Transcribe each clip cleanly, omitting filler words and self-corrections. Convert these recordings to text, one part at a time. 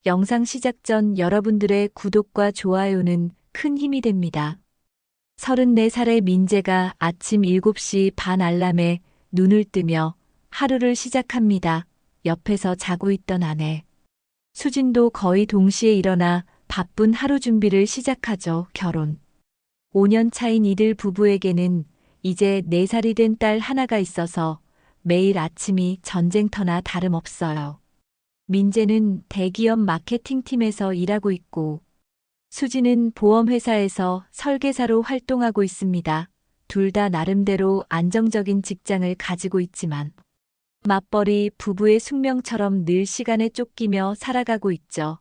영상 시작 전 여러분들의 구독과 좋아요는 큰 힘이 됩니다. 34살의 민재가 아침 7시 반 알람에 눈을 뜨며 하루를 시작합니다. 옆에서 자고 있던 아내 수진도 거의 동시에 일어나 바쁜 하루 준비를 시작하죠. 결혼 5년 차인 이들 부부에게는 이제 4살이 된 딸 하나가 있어서 매일 아침이 전쟁터나 다름없어요. 민재는 대기업 마케팅팀에서 일하고 있고 수지는 보험회사에서 설계사로 활동하고 있습니다. 둘 다 나름대로 안정적인 직장을 가지고 있지만 맞벌이 부부의 숙명처럼 늘 시간에 쫓기며 살아가고 있죠.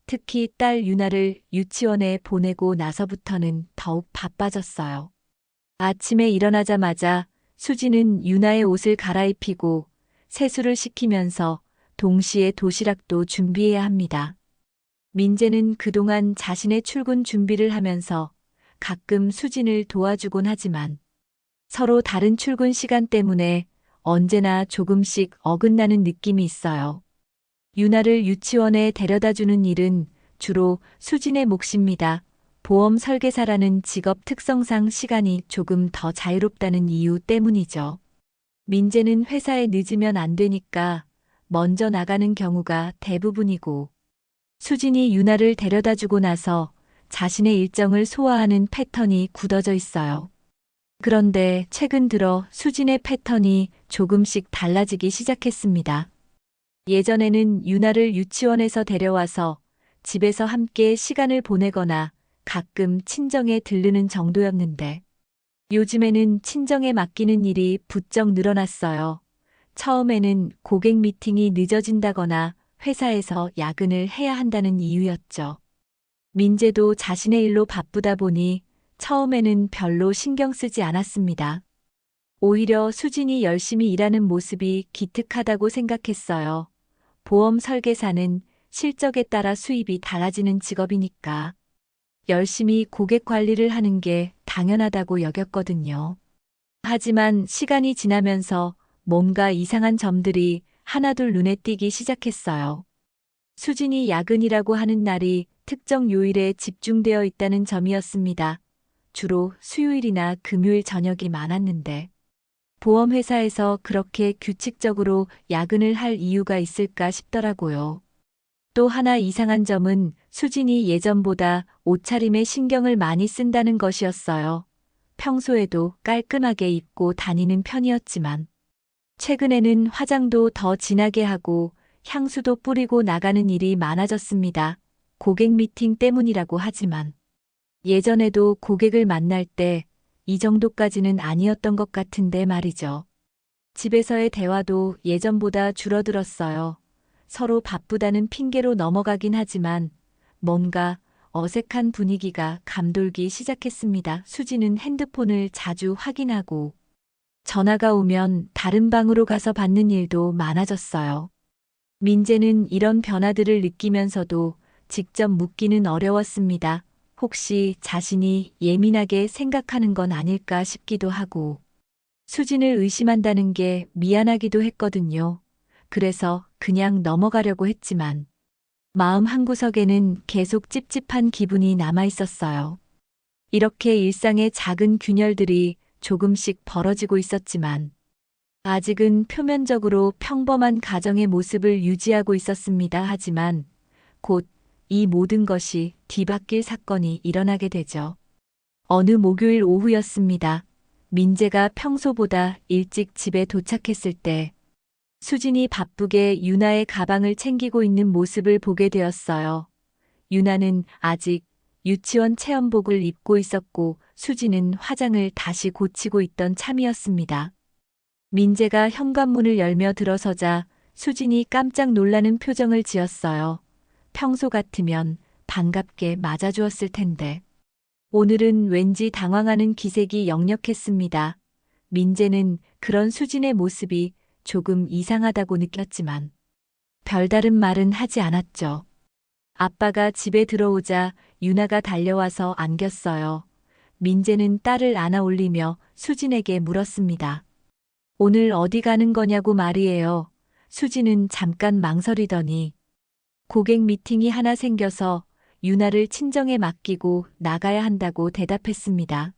특히 딸 유나를 유치원에 보내고 나서부터는 더욱 바빠졌어요. 아침에 일어나자마자 수지는 유나의 옷을 갈아입히고 세수를 시키면서 동시에 도시락도 준비해야 합니다. 민재는 그동안 자신의 출근 준비를 하면서 가끔 수진을 도와주곤 하지만 서로 다른 출근 시간 때문에 언제나 조금씩 어긋나는 느낌이 있어요. 유나를 유치원에 데려다주는 일은 주로 수진의 몫입니다. 보험 설계사라는 직업 특성상 시간이 조금 더 자유롭다는 이유 때문이죠. 민재는 회사에 늦으면 안 되니까 먼저 나가는 경우가 대부분이고 수진이 유나를 데려다주고 나서 자신의 일정을 소화하는 패턴이 굳어져 있어요. 그런데 최근 들어 수진의 패턴이 조금씩 달라지기 시작했습니다. 예전에는 유나를 유치원에서 데려와서 집에서 함께 시간을 보내거나 가끔 친정에 들르는 정도였는데 요즘에는 친정에 맡기는 일이 부쩍 늘어났어요. 처음에는 고객 미팅이 늦어진다거나 회사에서 야근을 해야 한다는 이유였죠. 민재도 자신의 일로 바쁘다 보니 처음에는 별로 신경 쓰지 않았습니다. 오히려 수진이 열심히 일하는 모습이 기특하다고 생각했어요. 보험 설계사는 실적에 따라 수입이 달라지는 직업이니까 열심히 고객 관리를 하는 게 당연하다고 여겼거든요. 하지만 시간이 지나면서 뭔가 이상한 점들이 하나둘 눈에 띄기 시작했어요. 수진이 야근이라고 하는 날이 특정 요일에 집중되어 있다는 점이었습니다. 주로 수요일이나 금요일 저녁이 많았는데 보험회사에서 그렇게 규칙적으로 야근을 할 이유가 있을까 싶더라고요. 또 하나 이상한 점은 수진이 예전보다 옷차림에 신경을 많이 쓴다는 것이었어요. 평소에도 깔끔하게 입고 다니는 편이었지만 최근에는 화장도 더 진하게 하고 향수도 뿌리고 나가는 일이 많아졌습니다. 고객 미팅 때문이라고 하지만 예전에도 고객을 만날 때 이 정도까지는 아니었던 것 같은데 말이죠. 집에서의 대화도 예전보다 줄어들었어요. 서로 바쁘다는 핑계로 넘어가긴 하지만 뭔가 어색한 분위기가 감돌기 시작했습니다. 수지는 핸드폰을 자주 확인하고 전화가 오면 다른 방으로 가서 받는 일도 많아졌어요. 민재는 이런 변화들을 느끼면서도 직접 묻기는 어려웠습니다. 혹시 자신이 예민하게 생각하는 건 아닐까 싶기도 하고 수진을 의심한다는 게 미안하기도 했거든요. 그래서 그냥 넘어가려고 했지만 마음 한구석에는 계속 찝찝한 기분이 남아 있었어요. 이렇게 일상의 작은 균열들이 조금씩 벌어지고 있었지만 아직은 표면적으로 평범한 가정의 모습을 유지하고 있었습니다. 하지만 곧 이 모든 것이 뒤바뀔 사건이 일어나게 되죠. 어느 목요일 오후였습니다. 민재가 평소보다 일찍 집에 도착했을 때 수진이 바쁘게 유나의 가방을 챙기고 있는 모습을 보게 되었어요. 유나는 아직 유치원 체험복을 입고 있었고 수진은 화장을 다시 고치고 있던 참이었습니다. 민재가 현관문을 열며 들어서자 수진이 깜짝 놀라는 표정을 지었어요. 평소 같으면 반갑게 맞아주었을 텐데 오늘은 왠지 당황하는 기색이 역력했습니다. 민재는 그런 수진의 모습이 조금 이상하다고 느꼈지만 별다른 말은 하지 않았죠. 아빠가 집에 들어오자 유나가 달려와서 안겼어요. 민재는 딸을 안아 올리며 수진에게 물었습니다. 오늘 어디 가는 거냐고 말이에요. 수진은 잠깐 망설이더니 고객 미팅이 하나 생겨서 유나를 친정에 맡기고 나가야 한다고 대답했습니다.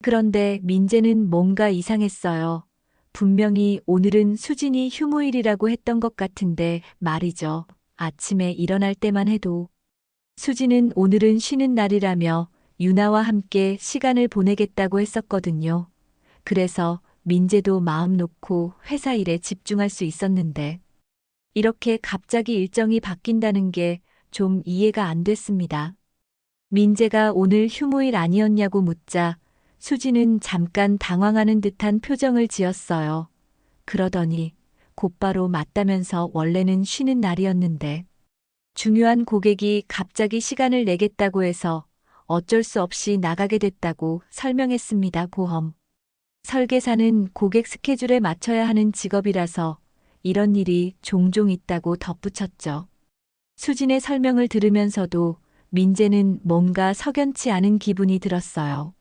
그런데 민재는 뭔가 이상했어요. 분명히 오늘은 수진이 휴무일이라고 했던 것 같은데 말이죠. 아침에 일어날 때만 해도 수진은 오늘은 쉬는 날이라며 유나와 함께 시간을 보내겠다고 했었거든요. 그래서 민재도 마음 놓고 회사 일에 집중할 수 있었는데 이렇게 갑자기 일정이 바뀐다는 게 좀 이해가 안 됐습니다. 민재가 오늘 휴무일 아니었냐고 묻자 수진은 잠깐 당황하는 듯한 표정을 지었어요. 그러더니 곧바로 맞다면서 원래는 쉬는 날이었는데 중요한 고객이 갑자기 시간을 내겠다고 해서 어쩔 수 없이 나가게 됐다고 설명했습니다. 보험. 설계사는 고객 스케줄에 맞춰야 하는 직업이라서 이런 일이 종종 있다고 덧붙였죠. 수진의 설명을 들으면서도 민재는 뭔가 석연치 않은 기분이 들었어요.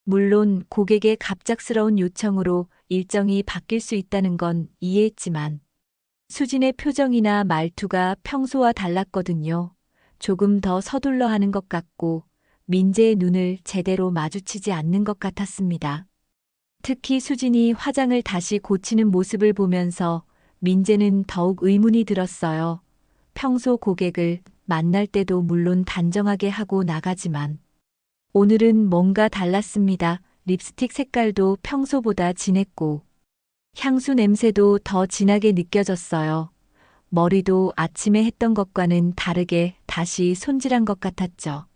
물론 고객의 갑작스러운 요청으로 일정이 바뀔 수 있다는 건 이해했지만 수진의 표정이나 말투가 평소와 달랐거든요. 조금 더 서둘러 하는 것 같고 민재의 눈을 제대로 마주치지 않는 것 같았습니다. 특히 수진이 화장을 다시 고치는 모습을 보면서 민재는 더욱 의문이 들었어요. 평소 고객을 만날 때도 물론 단정하게 하고 나가지만 오늘은 뭔가 달랐습니다. 립스틱 색깔도 평소보다 진했고 향수 냄새도 더 진하게 느껴졌어요. 머리도 아침에 했던 것과는 다르게 다시 손질한 것 같았죠.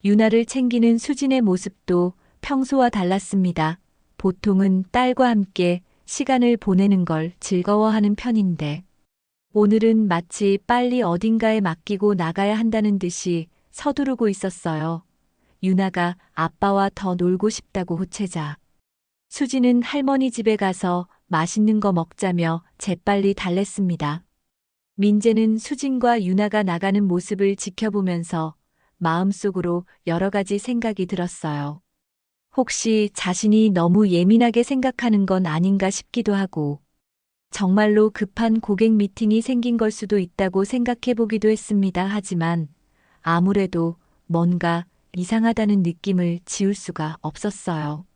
유나를 챙기는 수진의 모습도 평소와 달랐습니다. 보통은 딸과 함께 시간을 보내는 걸 즐거워하는 편인데 오늘은 마치 빨리 어딘가에 맡기고 나가야 한다는 듯이 서두르고 있었어요. 유나가 아빠와 더 놀고 싶다고 호체자 수지는 할머니 집에 가서 맛있는 거 먹자며 재빨리 달랬습니다. 민재는 수진과 유나가 나가는 모습을 지켜보면서 마음속으로 여러 가지 생각이 들었어요. 혹시 자신이 너무 예민하게 생각하는 건 아닌가 싶기도 하고 정말로 급한 고객 미팅이 생긴 걸 수도 있다고 생각해 보기도 했습니다. 하지만 아무래도 뭔가 이상하다는 느낌을 지울 수가 없었어요.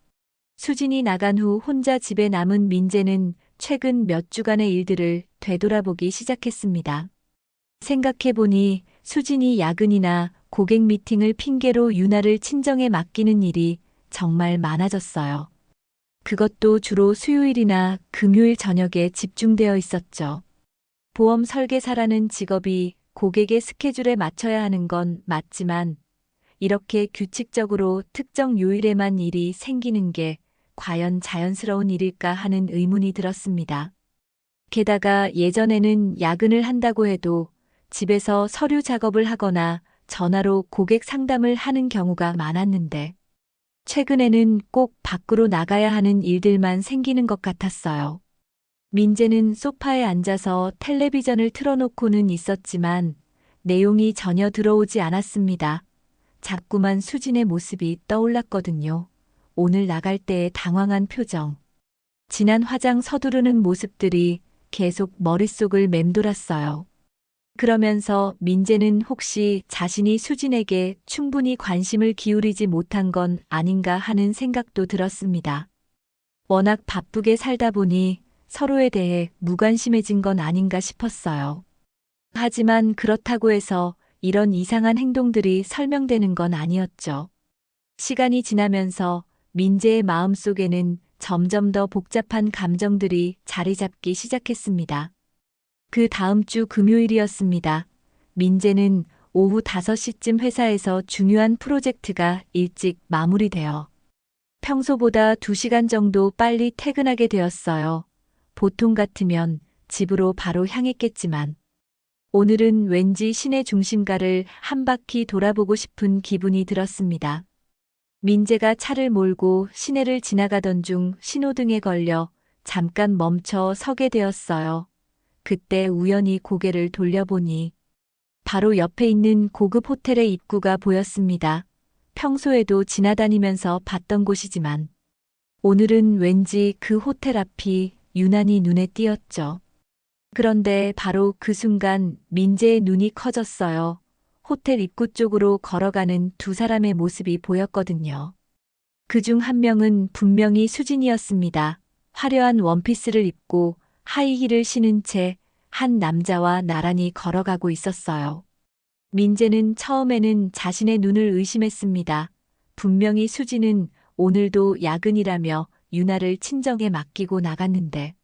수진이 나간 후 혼자 집에 남은 민재는 최근 몇 주간의 일들을 되돌아보기 시작했습니다. 생각해보니 수진이 야근이나 고객 미팅을 핑계로 유나를 친정에 맡기는 일이 정말 많아졌어요. 그것도 주로 수요일이나 금요일 저녁에 집중되어 있었죠. 보험 설계사라는 직업이 고객의 스케줄에 맞춰야 하는 건 맞지만 이렇게 규칙적으로 특정 요일에만 일이 생기는 게 과연 자연스러운 일일까 하는 의문이 들었습니다. 게다가 예전에는 야근을 한다고 해도 집에서 서류 작업을 하거나 전화로 고객 상담을 하는 경우가 많았는데 최근에는 꼭 밖으로 나가야 하는 일들만 생기는 것 같았어요. 민재는 소파에 앉아서 텔레비전을 틀어놓고는 있었지만 내용이 전혀 들어오지 않았습니다. 자꾸만 수진의 모습이 떠올랐거든요. 오늘 나갈 때의 당황한 표정, 진한 화장 서두르는 모습들이 계속 머릿속을 맴돌았어요. 그러면서 민재는 혹시 자신이 수진에게 충분히 관심을 기울이지 못한 건 아닌가 하는 생각도 들었습니다. 워낙 바쁘게 살다 보니 서로에 대해 무관심해진 건 아닌가 싶었어요. 하지만 그렇다고 해서 이런 이상한 행동들이 설명되는 건 아니었죠. 시간이 지나면서 민재의 마음속에는 점점 더 복잡한 감정들이 자리 잡기 시작했습니다. 그 다음 주 금요일이었습니다. 민재는 오후 5시쯤 회사에서 중요한 프로젝트가 일찍 마무리되어 평소보다 2시간 정도 빨리 퇴근하게 되었어요. 보통 같으면 집으로 바로 향했겠지만 오늘은 왠지 시내 중심가를 한 바퀴 돌아보고 싶은 기분이 들었습니다. 민재가 차를 몰고 시내를 지나가던 중 신호등에 걸려 잠깐 멈춰 서게 되었어요. 그때 우연히 고개를 돌려보니 바로 옆에 있는 고급 호텔의 입구가 보였습니다. 평소에도 지나다니면서 봤던 곳이지만 오늘은 왠지 그 호텔 앞이 유난히 눈에 띄었죠. 그런데 바로 그 순간 민재의 눈이 커졌어요. 호텔 입구 쪽으로 걸어가는 두 사람의 모습이 보였거든요. 그중 한 명은 분명히 수진이었습니다. 화려한 원피스를 입고 하이힐을 신은 채 한 남자와 나란히 걸어가고 있었어요. 민재는 처음에는 자신의 눈을 의심했습니다. 분명히 수진은 오늘도 야근이라며 유나를 친정에 맡기고 나갔는데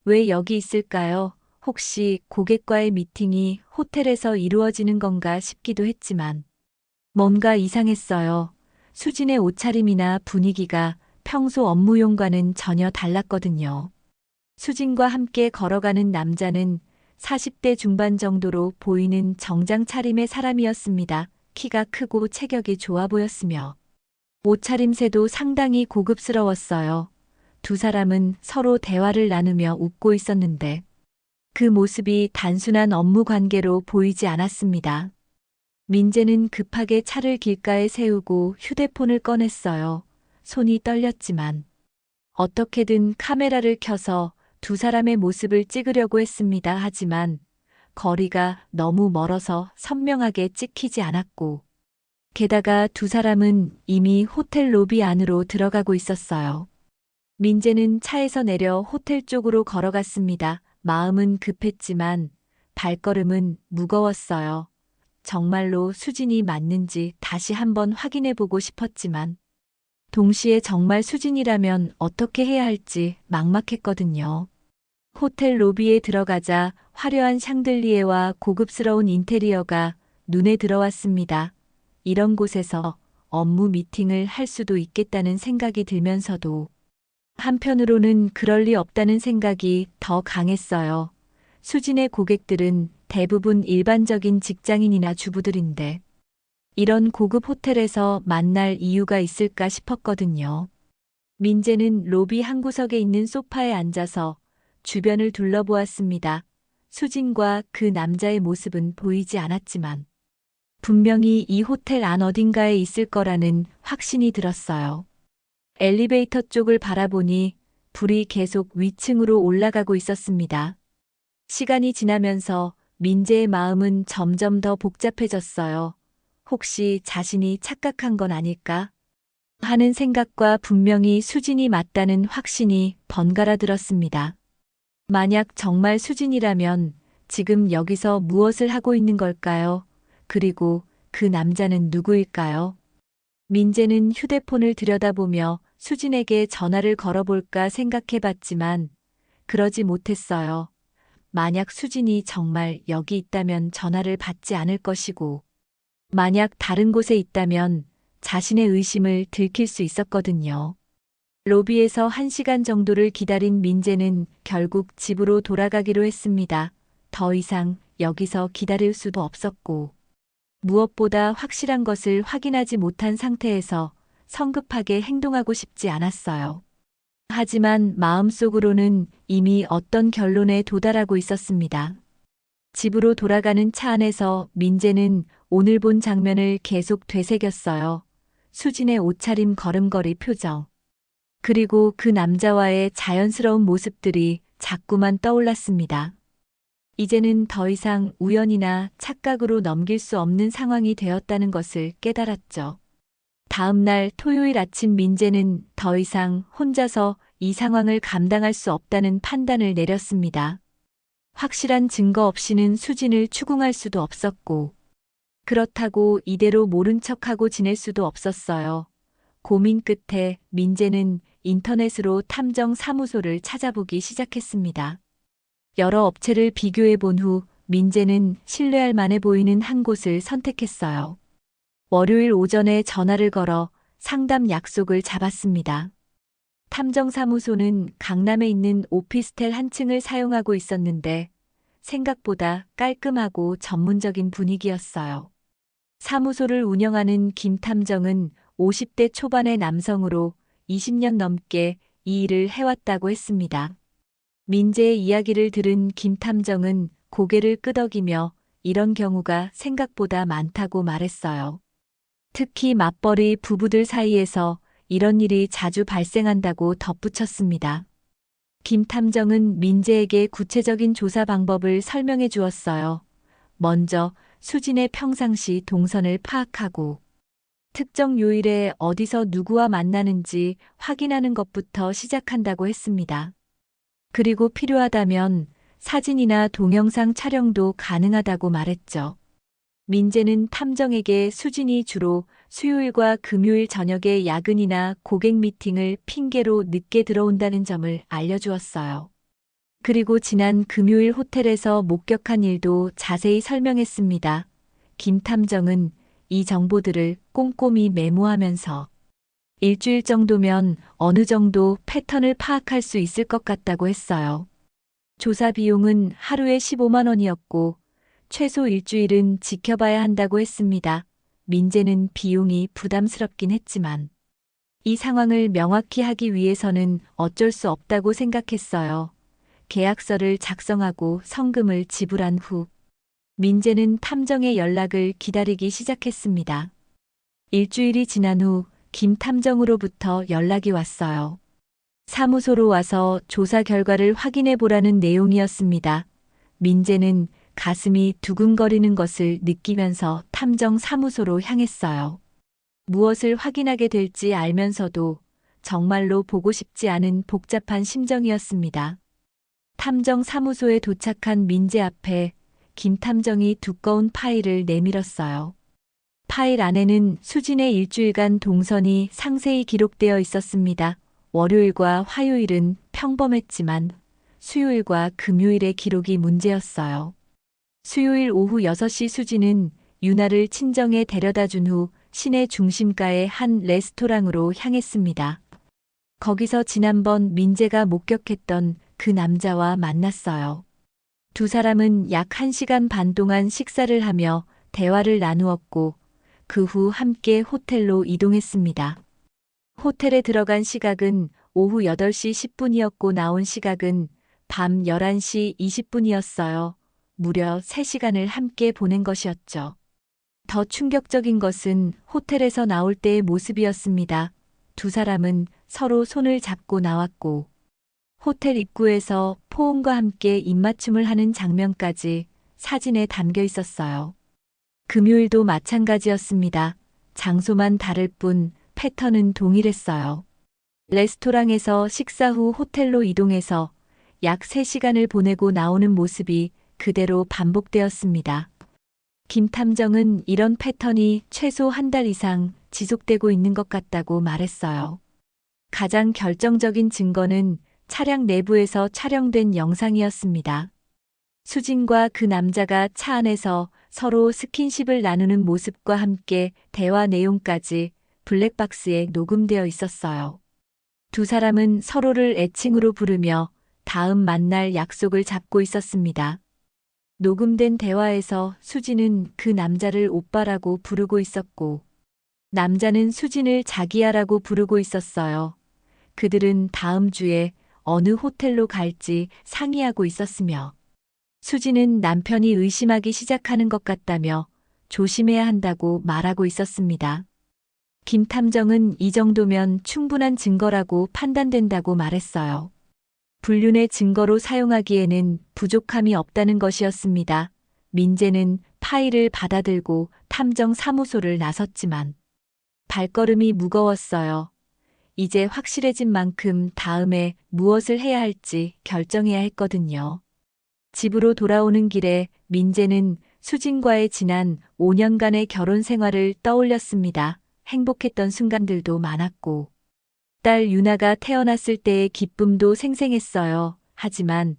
왜 여기 있을까요? 혹시 고객과의 미팅이 호텔에서 이루어지는 건가 싶기도 했지만 뭔가 이상했어요. 수진의 옷차림이나 분위기가 평소 업무용과는 전혀 달랐거든요. 수진과 함께 걸어가는 남자는 40대 중반 정도로 보이는 정장 차림의 사람이었습니다. 키가 크고 체격이 좋아 보였으며 옷차림새도 상당히 고급스러웠어요. 두 사람은 서로 대화를 나누며 웃고 있었는데 그 모습이 단순한 업무 관계로 보이지 않았습니다. 민재는 급하게 차를 길가에 세우고 휴대폰을 꺼냈어요. 손이 떨렸지만 어떻게든 카메라를 켜서 두 사람의 모습을 찍으려고 했습니다. 하지만 거리가 너무 멀어서 선명하게 찍히지 않았고 게다가 두 사람은 이미 호텔 로비 안으로 들어가고 있었어요. 민재는 차에서 내려 호텔 쪽으로 걸어갔습니다. 마음은 급했지만 발걸음은 무거웠어요. 정말로 수진이 맞는지 다시 한번 확인해 보고 싶었지만 동시에 정말 수진이라면 어떻게 해야 할지 막막했거든요. 호텔 로비에 들어가자 화려한 샹들리에와 고급스러운 인테리어가 눈에 들어왔습니다. 이런 곳에서 업무 미팅을 할 수도 있겠다는 생각이 들면서도 한편으로는 그럴 리 없다는 생각이 더 강했어요. 수진의 고객들은 대부분 일반적인 직장인이나 주부들인데 이런 고급 호텔에서 만날 이유가 있을까 싶었거든요. 민재는 로비 한 구석에 있는 소파에 앉아서 주변을 둘러보았습니다. 수진과 그 남자의 모습은 보이지 않았지만 분명히 이 호텔 안 어딘가에 있을 거라는 확신이 들었어요. 엘리베이터 쪽을 바라보니 불이 계속 위층으로 올라가고 있었습니다. 시간이 지나면서 민재의 마음은 점점 더 복잡해졌어요. 혹시 자신이 착각한 건 아닐까? 하는 생각과 분명히 수진이 맞다는 확신이 번갈아 들었습니다. 만약 정말 수진이라면 지금 여기서 무엇을 하고 있는 걸까요? 그리고 그 남자는 누구일까요? 민재는 휴대폰을 들여다보며 수진에게 전화를 걸어볼까 생각해봤지만 그러지 못했어요. 만약 수진이 정말 여기 있다면 전화를 받지 않을 것이고 만약 다른 곳에 있다면 자신의 의심을 들킬 수 있었거든요. 로비에서 1시간 정도를 기다린 민재는 결국 집으로 돌아가기로 했습니다. 더 이상 여기서 기다릴 수도 없었고 무엇보다 확실한 것을 확인하지 못한 상태에서 성급하게 행동하고 싶지 않았어요. 하지만 마음속으로는 이미 어떤 결론에 도달하고 있었습니다. 집으로 돌아가는 차 안에서 민재는 오늘 본 장면을 계속 되새겼어요. 수진의 옷차림, 걸음걸이, 표정. 그리고 그 남자와의 자연스러운 모습들이 자꾸만 떠올랐습니다. 이제는 더 이상 우연이나 착각으로 넘길 수 없는 상황이 되었다는 것을 깨달았죠. 다음 날 토요일 아침 민재는 더 이상 혼자서 이 상황을 감당할 수 없다는 판단을 내렸습니다. 확실한 증거 없이는 수진을 추궁할 수도 없었고 그렇다고 이대로 모른 척하고 지낼 수도 없었어요. 고민 끝에 민재는 인터넷으로 탐정 사무소를 찾아보기 시작했습니다. 여러 업체를 비교해 본 후 민재는 신뢰할 만해 보이는 한 곳을 선택했어요. 월요일 오전에 전화를 걸어 상담 약속을 잡았습니다. 탐정사무소는 강남에 있는 오피스텔 한 층을 사용하고 있었는데 생각보다 깔끔하고 전문적인 분위기였어요. 사무소를 운영하는 김 탐정은 50대 초반의 남성으로 20년 넘게 이 일을 해왔다고 했습니다. 민재의 이야기를 들은 김 탐정은 고개를 끄덕이며 이런 경우가 생각보다 많다고 말했어요. 특히 맞벌이 부부들 사이에서 이런 일이 자주 발생한다고 덧붙였습니다. 김 탐정은 민재에게 구체적인 조사 방법을 설명해 주었어요. 먼저 수진의 평상시 동선을 파악하고 특정 요일에 어디서 누구와 만나는지 확인하는 것부터 시작한다고 했습니다. 그리고 필요하다면 사진이나 동영상 촬영도 가능하다고 말했죠. 민재는 탐정에게 수진이 주로 수요일과 금요일 저녁에 야근이나 고객 미팅을 핑계로 늦게 들어온다는 점을 알려주었어요. 그리고 지난 금요일 호텔에서 목격한 일도 자세히 설명했습니다. 김 탐정은 이 정보들을 꼼꼼히 메모하면서 일주일 정도면 어느 정도 패턴을 파악할 수 있을 것 같다고 했어요. 조사 비용은 하루에 15만 원이었고 최소 일주일은 지켜봐야 한다고 했습니다. 민재는 비용이 부담스럽긴 했지만 이 상황을 명확히 하기 위해서는 어쩔 수 없다고 생각했어요. 계약서를 작성하고 성금을 지불한 후 민재는 탐정의 연락을 기다리기 시작했습니다. 일주일이 지난 후 김 탐정으로부터 연락이 왔어요. 사무소로 와서 조사 결과를 확인해 보라는 내용이었습니다. 민재는 가슴이 두근거리는 것을 느끼면서 탐정 사무소로 향했어요. 무엇을 확인하게 될지 알면서도 정말로 보고 싶지 않은 복잡한 심정이었습니다. 탐정 사무소에 도착한 민재 앞에 김 탐정이 두꺼운 파일을 내밀었어요. 파일 안에는 수진의 일주일간 동선이 상세히 기록되어 있었습니다. 월요일과 화요일은 평범했지만 수요일과 금요일의 기록이 문제였어요. 수요일 오후 6시 수진은 유나를 친정에 데려다 준 후 시내 중심가의 한 레스토랑으로 향했습니다. 거기서 지난번 민재가 목격했던 그 남자와 만났어요. 두 사람은 약 1시간 반 동안 식사를 하며 대화를 나누었고 그 후 함께 호텔로 이동했습니다. 호텔에 들어간 시각은 오후 8시 10분이었고 나온 시각은 밤 11시 20분이었어요. 무려 3시간을 함께 보낸 것이었죠. 더 충격적인 것은 호텔에서 나올 때의 모습이었습니다. 두 사람은 서로 손을 잡고 나왔고 호텔 입구에서 포옹과 함께 입맞춤을 하는 장면까지 사진에 담겨 있었어요. 금요일도 마찬가지였습니다. 장소만 다를 뿐 패턴은 동일했어요. 레스토랑에서 식사 후 호텔로 이동해서 약 3시간을 보내고 나오는 모습이 그대로 반복되었습니다. 김 탐정은 이런 패턴이 최소 한 달 이상 지속되고 있는 것 같다고 말했어요. 가장 결정적인 증거는 차량 내부에서 촬영된 영상이었습니다. 수진과 그 남자가 차 안에서 서로 스킨십을 나누는 모습과 함께 대화 내용까지 블랙박스에 녹음되어 있었어요. 두 사람은 서로를 애칭으로 부르며 다음 만날 약속을 잡고 있었습니다. 녹음된 대화에서 수진은 그 남자를 오빠라고 부르고 있었고 남자는 수진을 자기야라고 부르고 있었어요. 그들은 다음 주에 어느 호텔로 갈지 상의하고 있었으며 수진은 남편이 의심하기 시작하는 것 같다며 조심해야 한다고 말하고 있었습니다. 김 탐정은 이 정도면 충분한 증거라고 판단된다고 말했어요. 불륜의 증거로 사용하기에는 부족함이 없다는 것이었습니다. 민재는 파일을 받아들고 탐정 사무소를 나섰지만 발걸음이 무거웠어요. 이제 확실해진 만큼 다음에 무엇을 해야 할지 결정해야 했거든요. 집으로 돌아오는 길에 민재는 수진과의 지난 5년간의 결혼 생활을 떠올렸습니다. 행복했던 순간들도 많았고 딸 유나가 태어났을 때의 기쁨도 생생했어요. 하지만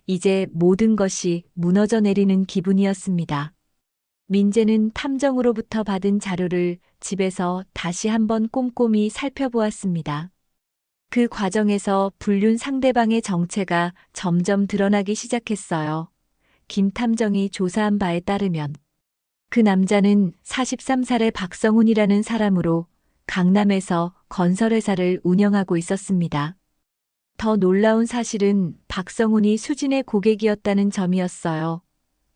이제 모든 것이 무너져 내리는 기분이었습니다. 민재는 탐정으로부터 받은 자료를 집에서 다시 한번 꼼꼼히 살펴보았습니다. 그 과정에서 불륜 상대방의 정체가 점점 드러나기 시작했어요. 김 탐정이 조사한 바에 따르면 그 남자는 43살의 박성훈이라는 사람으로 강남에서 건설회사를 운영하고 있었습니다. 더 놀라운 사실은 박성훈이 수진의 고객이었다는 점이었어요.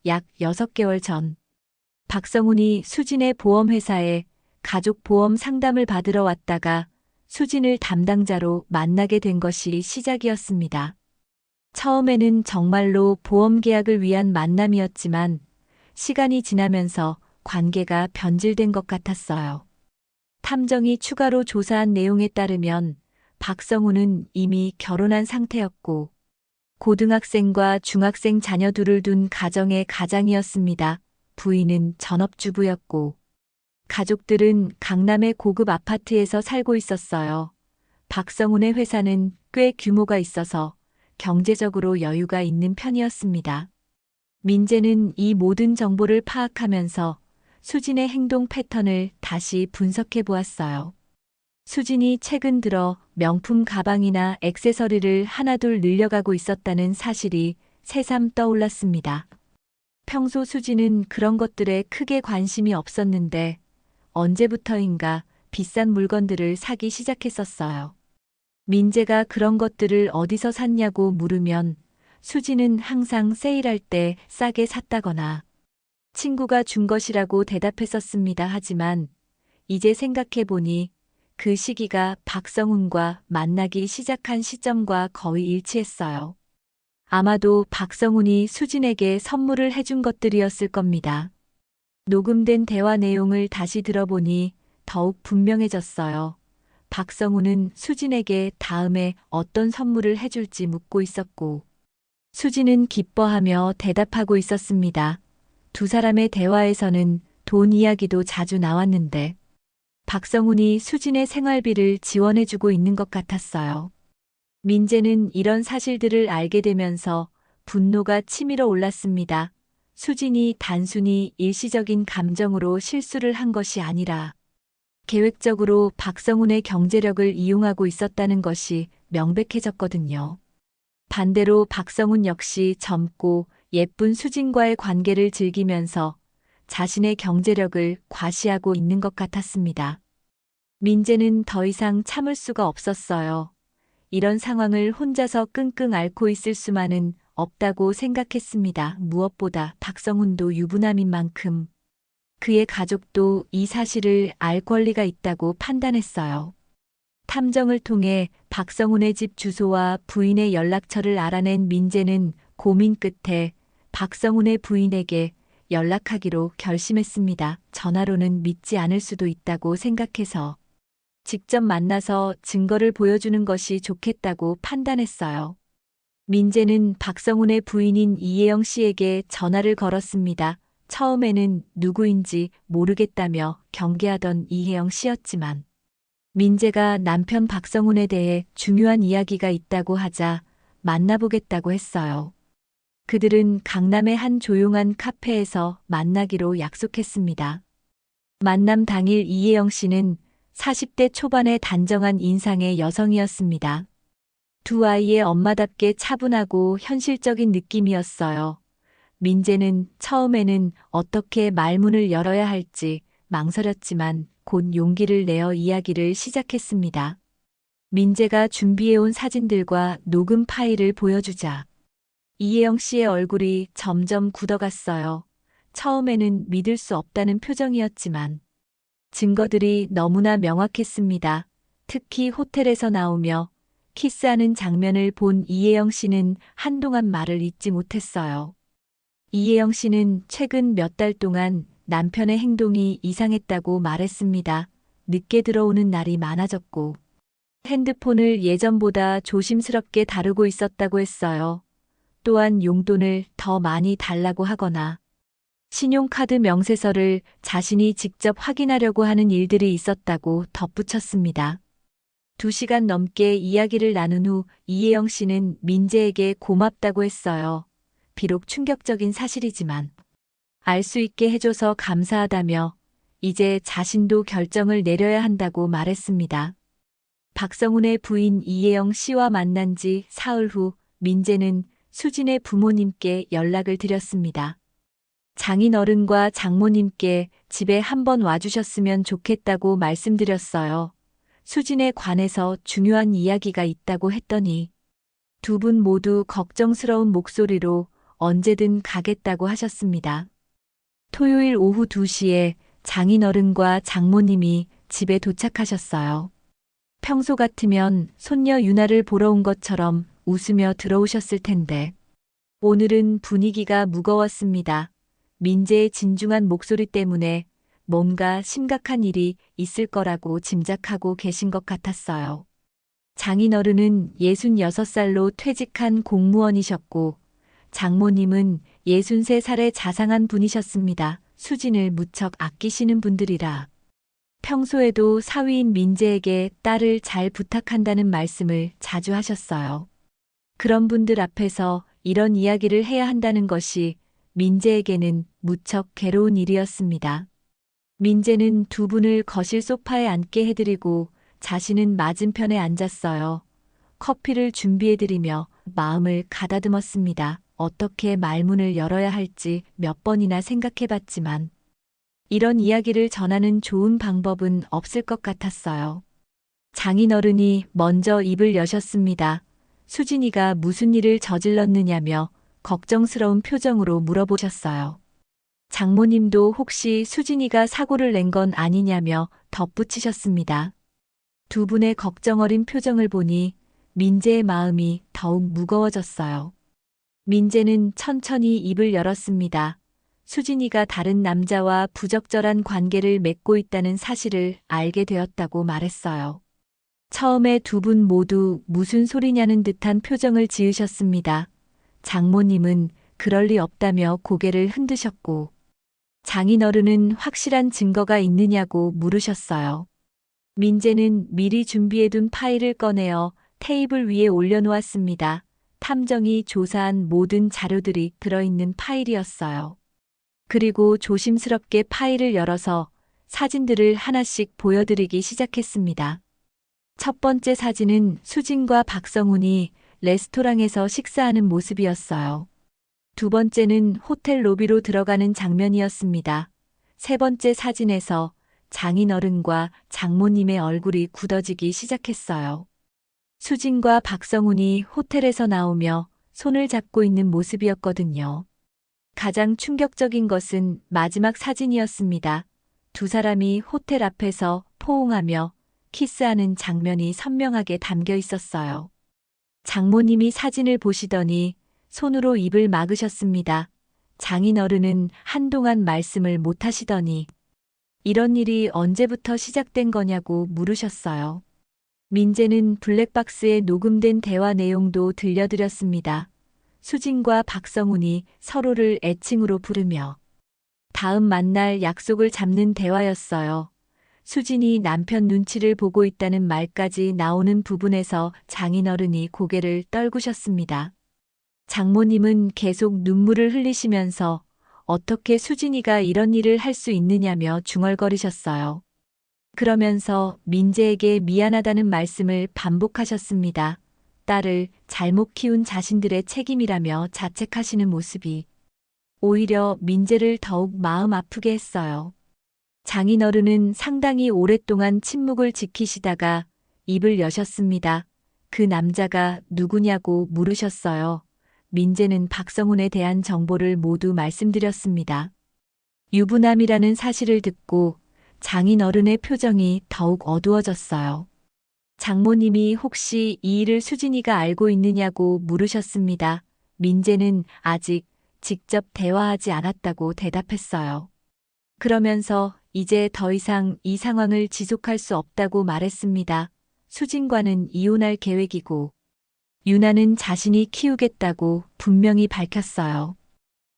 약 6개월 전 박성훈이 수진의 보험회사에 가족보험 상담을 받으러 왔다가 수진을 담당자로 만나게 된 것이 시작이었습니다. 처음에는 정말로 보험 계약을 위한 만남이었지만 시간이 지나면서 관계가 변질된 것 같았어요. 탐정이 추가로 조사한 내용에 따르면 박성우는 이미 결혼한 상태였고 고등학생과 중학생 자녀 둘을 둔 가정의 가장이었습니다. 부인은 전업주부였고 가족들은 강남의 고급 아파트에서 살고 있었어요. 박성훈의 회사는 꽤 규모가 있어서 경제적으로 여유가 있는 편이었습니다. 민재는 이 모든 정보를 파악하면서 수진의 행동 패턴을 다시 분석해 보았어요. 수진이 최근 들어 명품 가방이나 액세서리를 하나둘 늘려가고 있었다는 사실이 새삼 떠올랐습니다. 평소 수진은 그런 것들에 크게 관심이 없었는데 언제부터인가 비싼 물건들을 사기 시작했었어요. 민재가 그런 것들을 어디서 샀냐고 물으면 수진은 항상 세일할 때 싸게 샀다거나 친구가 준 것이라고 대답했었습니다. 하지만 이제 생각해보니 그 시기가 박성훈과 만나기 시작한 시점과 거의 일치했어요. 아마도 박성훈이 수진에게 선물을 해준 것들이었을 겁니다. 녹음된 대화 내용을 다시 들어보니 더욱 분명해졌어요. 박성훈은 수진에게 다음에 어떤 선물을 해줄지 묻고 있었고, 수진은 기뻐하며 대답하고 있었습니다. 두 사람의 대화에서는 돈 이야기도 자주 나왔는데, 박성훈이 수진의 생활비를 지원해주고 있는 것 같았어요. 민재는 이런 사실들을 알게 되면서 분노가 치밀어 올랐습니다. 수진이 단순히 일시적인 감정으로 실수를 한 것이 아니라 계획적으로 박성훈의 경제력을 이용하고 있었다는 것이 명백해졌거든요. 반대로 박성훈 역시 젊고 예쁜 수진과의 관계를 즐기면서 자신의 경제력을 과시하고 있는 것 같았습니다. 민재는 더 이상 참을 수가 없었어요. 이런 상황을 혼자서 끙끙 앓고 있을 수만은 없다고 생각했습니다. 무엇보다 박성훈도 유부남인 만큼 그의 가족도 이 사실을 알 권리가 있다고 판단했어요. 탐정을 통해 박성훈의 집 주소와 부인의 연락처를 알아낸 민재는 고민 끝에 박성훈의 부인에게 연락하기로 결심했습니다. 전화로는 믿지 않을 수도 있다고 생각해서 직접 만나서 증거를 보여주는 것이 좋겠다고 판단했어요. 민재는 박성훈의 부인인 이혜영 씨에게 전화를 걸었습니다. 처음에는 누구인지 모르겠다며 경계하던 이혜영 씨였지만 민재가 남편 박성훈에 대해 중요한 이야기가 있다고 하자 만나보겠다고 했어요. 그들은 강남의 한 조용한 카페에서 만나기로 약속했습니다. 만남 당일 이혜영 씨는 40대 초반의 단정한 인상의 여성이었습니다. 두 아이의 엄마답게 차분하고 현실적인 느낌이었어요. 민재는 처음에는 어떻게 말문을 열어야 할지 망설였지만 곧 용기를 내어 이야기를 시작했습니다. 민재가 준비해온 사진들과 녹음 파일을 보여주자 이혜영 씨의 얼굴이 점점 굳어갔어요. 처음에는 믿을 수 없다는 표정이었지만 증거들이 너무나 명확했습니다. 특히 호텔에서 나오며 키스하는 장면을 본 이혜영 씨는 한동안 말을 잇지 못했어요. 이혜영 씨는 최근 몇 달 동안 남편의 행동이 이상했다고 말했습니다. 늦게 들어오는 날이 많아졌고 핸드폰을 예전보다 조심스럽게 다루고 있었다고 했어요. 또한 용돈을 더 많이 달라고 하거나 신용카드 명세서를 자신이 직접 확인하려고 하는 일들이 있었다고 덧붙였습니다. 2시간 넘게 이야기를 나눈 후 이혜영 씨는 민재에게 고맙다고 했어요. 비록 충격적인 사실이지만 알 수 있게 해줘서 감사하다며 이제 자신도 결정을 내려야 한다고 말했습니다. 박성훈의 부인 이혜영 씨와 만난 지 사흘 후 민재는 수진의 부모님께 연락을 드렸습니다. 장인어른과 장모님께 집에 한번 와주셨으면 좋겠다고 말씀드렸어요. 수진에 관해서 중요한 이야기가 있다고 했더니 두 분 모두 걱정스러운 목소리로 언제든 가겠다고 하셨습니다. 토요일 오후 2시에 장인어른과 장모님이 집에 도착하셨어요. 평소 같으면 손녀 유나를 보러 온 것처럼 웃으며 들어오셨을 텐데. 오늘은 분위기가 무거웠습니다. 민재의 진중한 목소리 때문에 뭔가 심각한 일이 있을 거라고 짐작하고 계신 것 같았어요. 장인어른은 66살로 퇴직한 공무원이셨고 장모님은 63살의 자상한 분이셨습니다. 수진을 무척 아끼시는 분들이라. 평소에도 사위인 민재에게 딸을 잘 부탁한다는 말씀을 자주 하셨어요. 그런 분들 앞에서 이런 이야기를 해야 한다는 것이 민재에게는 무척 괴로운 일이었습니다. 민재는 두 분을 거실 소파에 앉게 해드리고 자신은 맞은편에 앉았어요. 커피를 준비해드리며 마음을 가다듬었습니다. 어떻게 말문을 열어야 할지 몇 번이나 생각해봤지만 이런 이야기를 전하는 좋은 방법은 없을 것 같았어요. 장인어른이 먼저 입을 여셨습니다. 수진이가 무슨 일을 저질렀느냐며 걱정스러운 표정으로 물어보셨어요. 장모님도 혹시 수진이가 사고를 낸 건 아니냐며 덧붙이셨습니다. 두 분의 걱정 어린 표정을 보니 민재의 마음이 더욱 무거워졌어요. 민재는 천천히 입을 열었습니다. 수진이가 다른 남자와 부적절한 관계를 맺고 있다는 사실을 알게 되었다고 말했어요. 처음에 두 분 모두 무슨 소리냐는 듯한 표정을 지으셨습니다. 장모님은 그럴 리 없다며 고개를 흔드셨고 장인어른은 확실한 증거가 있느냐고 물으셨어요. 민재는 미리 준비해둔 파일을 꺼내어 테이블 위에 올려놓았습니다. 탐정이 조사한 모든 자료들이 들어있는 파일이었어요. 그리고 조심스럽게 파일을 열어서 사진들을 하나씩 보여드리기 시작했습니다. 첫 번째 사진은 수진과 박성훈이 레스토랑에서 식사하는 모습이었어요. 두 번째는 호텔 로비로 들어가는 장면이었습니다. 세 번째 사진에서 장인어른과 장모님의 얼굴이 굳어지기 시작했어요. 수진과 박성훈이 호텔에서 나오며 손을 잡고 있는 모습이었거든요. 가장 충격적인 것은 마지막 사진이었습니다. 두 사람이 호텔 앞에서 포옹하며 키스하는 장면이 선명하게 담겨 있었어요. 장모님이 사진을 보시더니 손으로 입을 막으셨습니다. 장인어른은 한동안 말씀을 못 하시더니 이런 일이 언제부터 시작된 거냐고 물으셨어요. 민재는 블랙박스에 녹음된 대화 내용도 들려드렸습니다. 수진과 박성훈이 서로를 애칭으로 부르며 다음 만날 약속을 잡는 대화였어요. 수진이 남편 눈치를 보고 있다는 말까지 나오는 부분에서 장인어른이 고개를 떨구셨습니다. 장모님은 계속 눈물을 흘리시면서 어떻게 수진이가 이런 일을 할 수 있느냐며 중얼거리셨어요. 그러면서 민재에게 미안하다는 말씀을 반복하셨습니다. 딸을 잘못 키운 자신들의 책임이라며 자책하시는 모습이 오히려 민재를 더욱 마음 아프게 했어요. 장인어른은 상당히 오랫동안 침묵을 지키시다가 입을 여셨습니다. 그 남자가 누구냐고 물으셨어요. 민재는 박성훈에 대한 정보를 모두 말씀드렸습니다. 유부남이라는 사실을 듣고 장인어른의 표정이 더욱 어두워졌어요. 장모님이 혹시 이 일을 수진이가 알고 있느냐고 물으셨습니다. 민재는 아직 직접 대화하지 않았다고 대답했어요. 그러면서 이제 더 이상 이 상황을 지속할 수 없다고 말했습니다. 수진과는 이혼할 계획이고 유나는 자신이 키우겠다고 분명히 밝혔어요.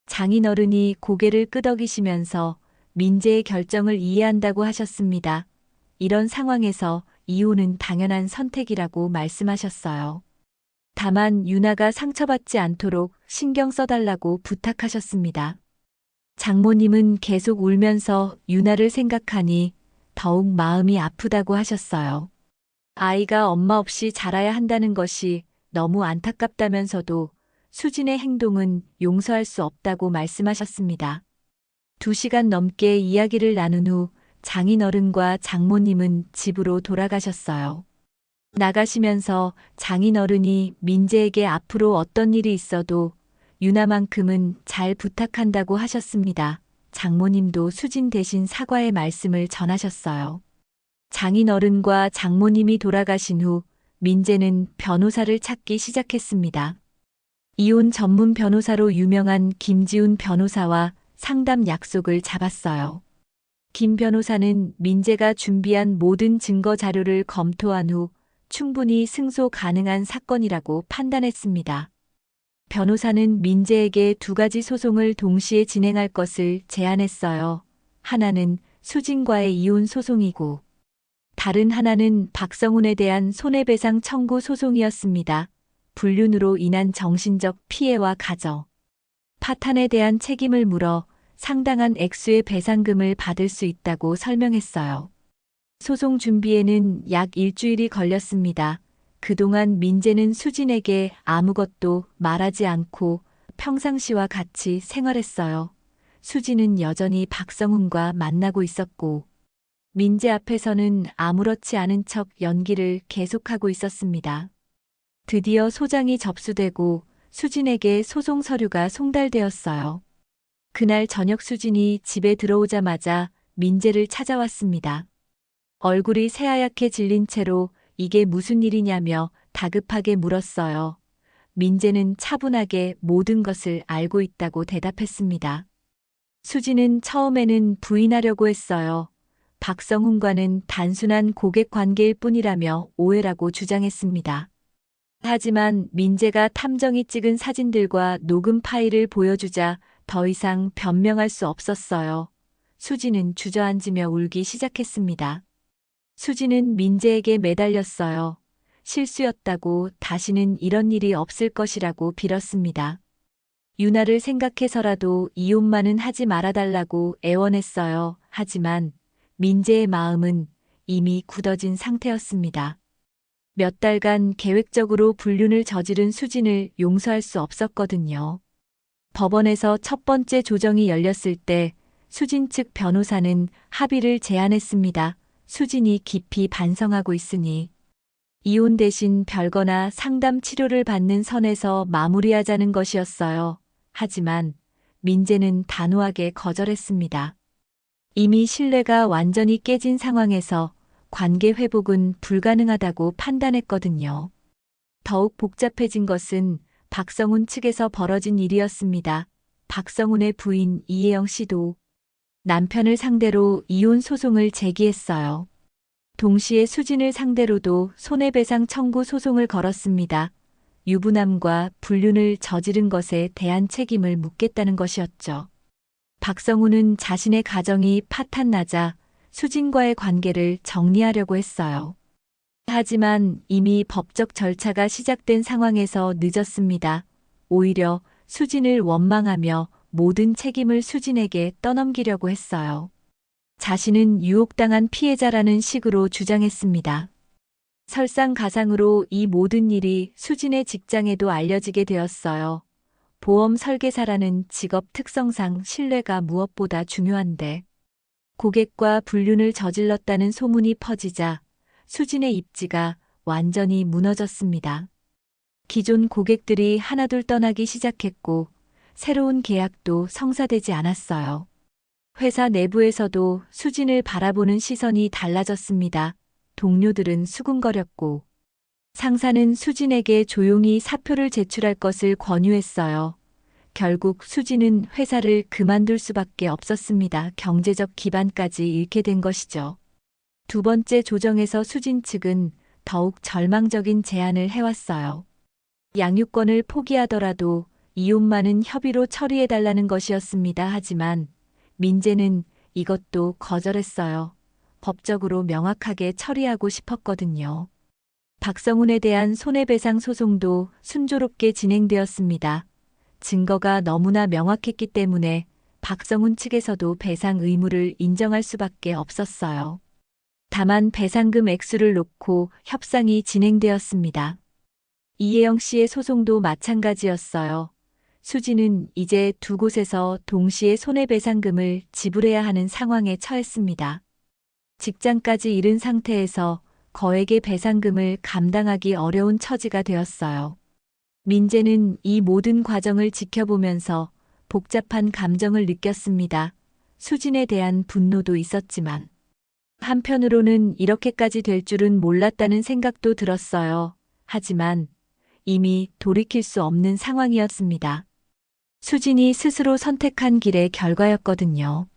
장인어른이 고개를 끄덕이시면서 민재의 결정을 이해한다고 하셨습니다. 이런 상황에서 이혼은 당연한 선택이라고 말씀하셨어요. 다만 유나가 상처받지 않도록 신경 써달라고 부탁하셨습니다. 장모님은 계속 울면서 유나를 생각하니 더욱 마음이 아프다고 하셨어요. 아이가 엄마 없이 자라야 한다는 것이 너무 안타깝다면서도 수진의 행동은 용서할 수 없다고 말씀하셨습니다. 2시간 넘게 이야기를 나눈 후 장인어른과 장모님은 집으로 돌아가셨어요. 나가시면서 장인어른이 민재에게 앞으로 어떤 일이 있어도 유나만큼은 잘 부탁한다고 하셨습니다. 장모님도 수진 대신 사과의 말씀을 전하셨어요. 장인어른과 장모님이 돌아가신 후 민재는 변호사를 찾기 시작했습니다. 이혼 전문 변호사로 유명한 김지훈 변호사와 상담 약속을 잡았어요. 김 변호사는 민재가 준비한 모든 증거 자료를 검토한 후 충분히 승소 가능한 사건이라고 판단했습니다. 변호사는 민재에게 두 가지 소송을 동시에 진행할 것을 제안했어요. 하나는 수진과의 이혼 소송이고 다른 하나는 박성훈에 대한 손해배상 청구 소송이었습니다. 불륜으로 인한 정신적 피해와 가정, 파탄에 대한 책임을 물어 상당한 액수의 배상금을 받을 수 있다고 설명했어요. 소송 준비에는 약 일주일이 걸렸습니다. 그동안 민재는 수진에게 아무것도 말하지 않고 평상시와 같이 생활했어요. 수진은 여전히 박성훈과 만나고 있었고, 민재 앞에서는 아무렇지 않은 척 연기를 계속하고 있었습니다. 드디어 소장이 접수되고 수진에게 소송 서류가 송달되었어요. 그날 저녁 수진이 집에 들어오자마자 민재를 찾아왔습니다. 얼굴이 새하얗게 질린 채로 이게 무슨 일이냐며 다급하게 물었어요. 민재는 차분하게 모든 것을 알고 있다고 대답했습니다. 수진은 처음에는 부인하려고 했어요. 박성훈과는 단순한 고객 관계일 뿐이라며 오해라고 주장했습니다. 하지만 민재가 탐정이 찍은 사진들과 녹음 파일을 보여주자 더 이상 변명할 수 없었어요. 수진은 주저앉으며 울기 시작했습니다. 수진은 민재에게 매달렸어요. 실수였다고 다시는 이런 일이 없을 것이라고 빌었습니다. 유나를 생각해서라도 이혼만은 하지 말아달라고 애원했어요. 하지만 민재의 마음은 이미 굳어진 상태였습니다. 몇 달간 계획적으로 불륜을 저지른 수진을 용서할 수 없었거든요. 법원에서 첫 번째 조정이 열렸을 때 수진 측 변호사는 합의를 제안했습니다. 수진이 깊이 반성하고 있으니 이혼 대신 별거나 상담 치료를 받는 선에서 마무리하자는 것이었어요. 하지만 민재는 단호하게 거절했습니다. 이미 신뢰가 완전히 깨진 상황에서 관계 회복은 불가능하다고 판단했거든요. 더욱 복잡해진 것은 박성훈 측에서 벌어진 일이었습니다. 박성훈의 부인 이혜영 씨도 남편을 상대로 이혼 소송을 제기했어요. 동시에 수진을 상대로도 손해배상 청구 소송을 걸었습니다. 유부남과 불륜을 저지른 것에 대한 책임을 묻겠다는 것이었죠. 박성훈은 자신의 가정이 파탄나자 수진과의 관계를 정리하려고 했어요. 하지만 이미 법적 절차가 시작된 상황에서 늦었습니다. 오히려 수진을 원망하며 모든 책임을 수진에게 떠넘기려고 했어요. 자신은 유혹당한 피해자라는 식으로 주장했습니다. 설상가상으로 이 모든 일이 수진의 직장에도 알려지게 되었어요. 보험 설계사라는 직업 특성상 신뢰가 무엇보다 중요한데 고객과 불륜을 저질렀다는 소문이 퍼지자 수진의 입지가 완전히 무너졌습니다. 기존 고객들이 하나둘 떠나기 시작했고 새로운 계약도 성사되지 않았어요. 회사 내부에서도 수진을 바라보는 시선이 달라졌습니다. 동료들은 수군거렸고 상사는 수진에게 조용히 사표를 제출할 것을 권유했어요. 결국 수진은 회사를 그만둘 수밖에 없었습니다. 경제적 기반까지 잃게 된 것이죠. 두 번째 조정에서 수진 측은 더욱 절망적인 제안을 해왔어요. 양육권을 포기하더라도 이혼만은 협의로 처리해달라는 것이었습니다. 하지만 민재는 이것도 거절했어요. 법적으로 명확하게 처리하고 싶었거든요. 박성훈에 대한 손해배상 소송도 순조롭게 진행되었습니다. 증거가 너무나 명확했기 때문에 박성훈 측에서도 배상 의무를 인정할 수밖에 없었어요. 다만 배상금 액수를 놓고 협상이 진행되었습니다. 이혜영 씨의 소송도 마찬가지였어요. 수진은 이제 두 곳에서 동시에 손해배상금을 지불해야 하는 상황에 처했습니다. 직장까지 잃은 상태에서 거액의 배상금을 감당하기 어려운 처지가 되었어요. 민재는 이 모든 과정을 지켜보면서 복잡한 감정을 느꼈습니다. 수진에 대한 분노도 있었지만 한편으로는 이렇게까지 될 줄은 몰랐다는 생각도 들었어요. 하지만 이미 돌이킬 수 없는 상황이었습니다. 수진이 스스로 선택한 길의 결과였거든요.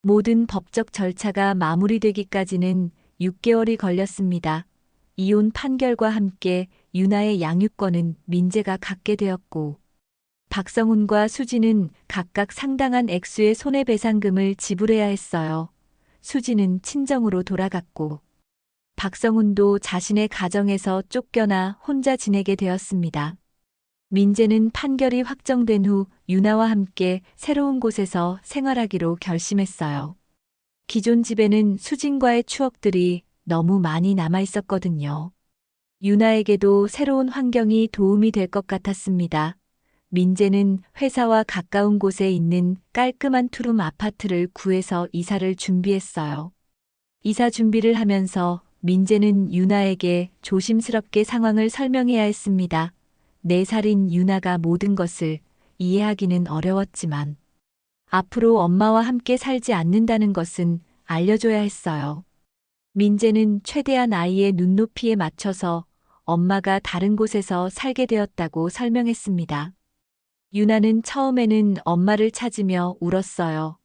모든 법적 절차가 마무리되기까지는 6개월이 걸렸습니다. 이혼 판결과 함께 유나의 양육권은 민재가 갖게 되었고, 박성훈과 수진은 각각 상당한 액수의 손해배상금을 지불해야 했어요. 수진은 친정으로 돌아갔고, 박성훈도 자신의 가정에서 쫓겨나 혼자 지내게 되었습니다. 민재는 판결이 확정된 후 유나와 함께 새로운 곳에서 생활하기로 결심했어요. 기존 집에는 수진과의 추억들이 너무 많이 남아 있었거든요. 유나에게도 새로운 환경이 도움이 될 것 같았습니다. 민재는 회사와 가까운 곳에 있는 깔끔한 투룸 아파트를 구해서 이사를 준비했어요. 이사 준비를 하면서 민재는 유나에게 조심스럽게 상황을 설명해야 했습니다. 4살인 유나가 모든 것을 이해하기는 어려웠지만 앞으로 엄마와 함께 살지 않는다는 것은 알려줘야 했어요. 민재는 최대한 아이의 눈높이에 맞춰서 엄마가 다른 곳에서 살게 되었다고 설명했습니다. 유나는 처음에는 엄마를 찾으며 울었어요.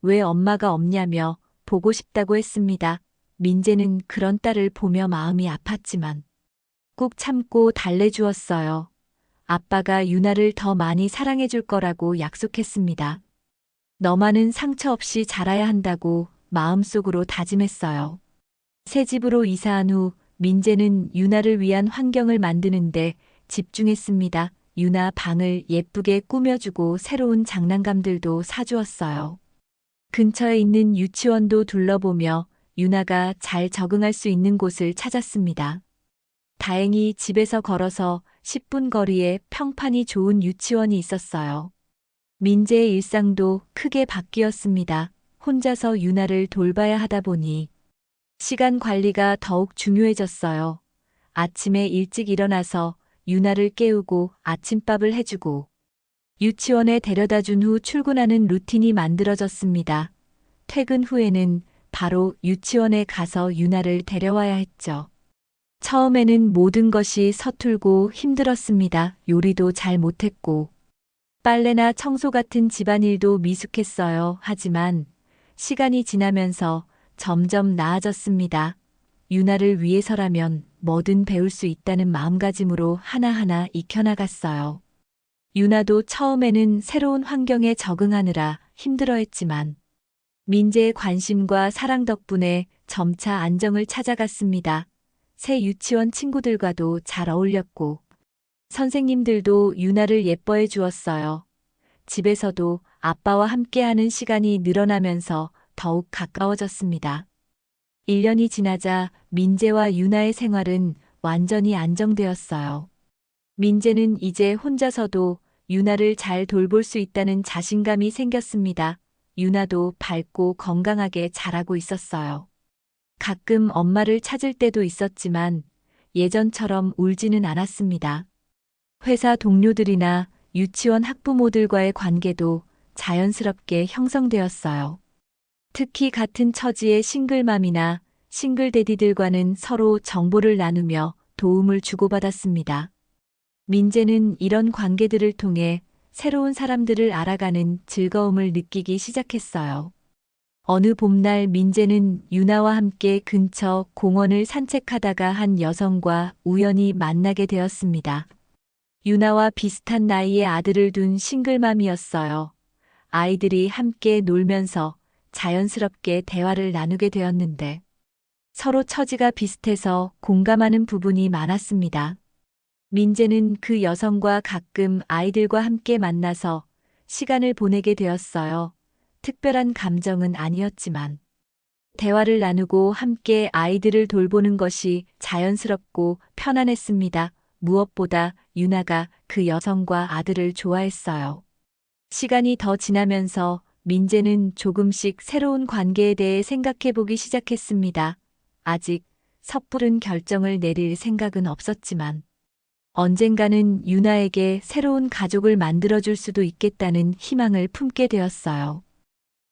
왜 엄마가 없냐며 보고 싶다고 했습니다. 민재는 그런 딸을 보며 마음이 아팠지만 꾹 참고 달래주었어요. 아빠가 유나를 더 많이 사랑해줄 거라고 약속했습니다. 너만은 상처 없이 자라야 한다고 마음속으로 다짐했어요. 새 집으로 이사한 후 민재는 유나를 위한 환경을 만드는데 집중했습니다. 유나 방을 예쁘게 꾸며주고 새로운 장난감들도 사주었어요. 근처에 있는 유치원도 둘러보며 유나가 잘 적응할 수 있는 곳을 찾았습니다. 다행히 집에서 걸어서 10분 거리에 평판이 좋은 유치원이 있었어요. 민재의 일상도 크게 바뀌었습니다. 혼자서 유나를 돌봐야 하다 보니 시간 관리가 더욱 중요해졌어요. 아침에 일찍 일어나서 유나를 깨우고 아침밥을 해주고 유치원에 데려다 준 후 출근하는 루틴이 만들어졌습니다. 퇴근 후에는 바로 유치원에 가서 유나를 데려와야 했죠. 처음에는 모든 것이 서툴고 힘들었습니다. 요리도 잘 못했고 빨래나 청소 같은 집안일도 미숙했어요. 하지만 시간이 지나면서 점점 나아졌습니다. 유나를 위해서라면 뭐든 배울 수 있다는 마음가짐으로 하나하나 익혀나갔어요. 유나도 처음에는 새로운 환경에 적응하느라 힘들어했지만 민재의 관심과 사랑 덕분에 점차 안정을 찾아갔습니다. 새 유치원 친구들과도 잘 어울렸고 선생님들도 유나를 예뻐해 주었어요. 집에서도 아빠와 함께하는 시간이 늘어나면서 더욱 가까워졌습니다. 1년이 지나자 민재와 유나의 생활은 완전히 안정되었어요. 민재는 이제 혼자서도 유나를 잘 돌볼 수 있다는 자신감이 생겼습니다. 유나도 밝고 건강하게 자라고 있었어요. 가끔 엄마를 찾을 때도 있었지만 예전처럼 울지는 않았습니다. 회사 동료들이나 유치원 학부모들과의 관계도 자연스럽게 형성되었어요. 특히 같은 처지의 싱글맘이나 싱글데디들과는 서로 정보를 나누며 도움을 주고받았습니다. 민재는 이런 관계들을 통해 새로운 사람들을 알아가는 즐거움을 느끼기 시작했어요. 어느 봄날 민재는 유나와 함께 근처 공원을 산책하다가 한 여성과 우연히 만나게 되었습니다. 유나와 비슷한 나이의 아들을 둔 싱글맘이었어요. 아이들이 함께 놀면서 자연스럽게 대화를 나누게 되었는데 서로 처지가 비슷해서 공감하는 부분이 많았습니다. 민재는 그 여성과 가끔 아이들과 함께 만나서 시간을 보내게 되었어요. 특별한 감정은 아니었지만 대화를 나누고 함께 아이들을 돌보는 것이 자연스럽고 편안했습니다. 무엇보다 유나가 그 여성과 아들을 좋아했어요. 시간이 더 지나면서 민재는 조금씩 새로운 관계에 대해 생각해보기 시작했습니다. 아직 섣부른 결정을 내릴 생각은 없었지만 언젠가는 유나에게 새로운 가족을 만들어줄 수도 있겠다는 희망을 품게 되었어요.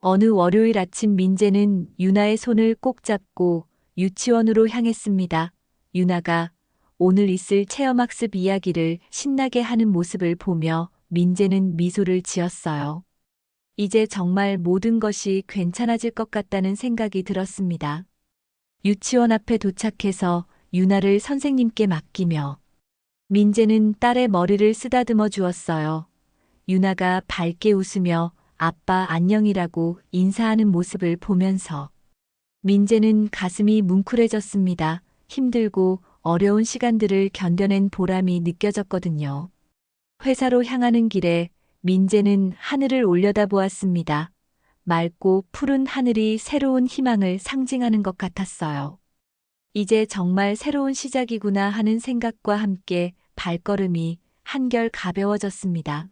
어느 월요일 아침 민재는 유나의 손을 꼭 잡고 유치원으로 향했습니다. 유나가 오늘 있을 체험학습 이야기를 신나게 하는 모습을 보며 민재는 미소를 지었어요. 이제 정말 모든 것이 괜찮아질 것 같다는 생각이 들었습니다. 유치원 앞에 도착해서 유나를 선생님께 맡기며 민재는 딸의 머리를 쓰다듬어 주었어요. 유나가 밝게 웃으며 아빠 안녕이라고 인사하는 모습을 보면서 민재는 가슴이 뭉클해졌습니다. 힘들고 어려운 시간들을 견뎌낸 보람이 느껴졌거든요. 회사로 향하는 길에 민재는 하늘을 올려다보았습니다. 맑고 푸른 하늘이 새로운 희망을 상징하는 것 같았어요. 이제 정말 새로운 시작이구나 하는 생각과 함께 발걸음이 한결 가벼워졌습니다.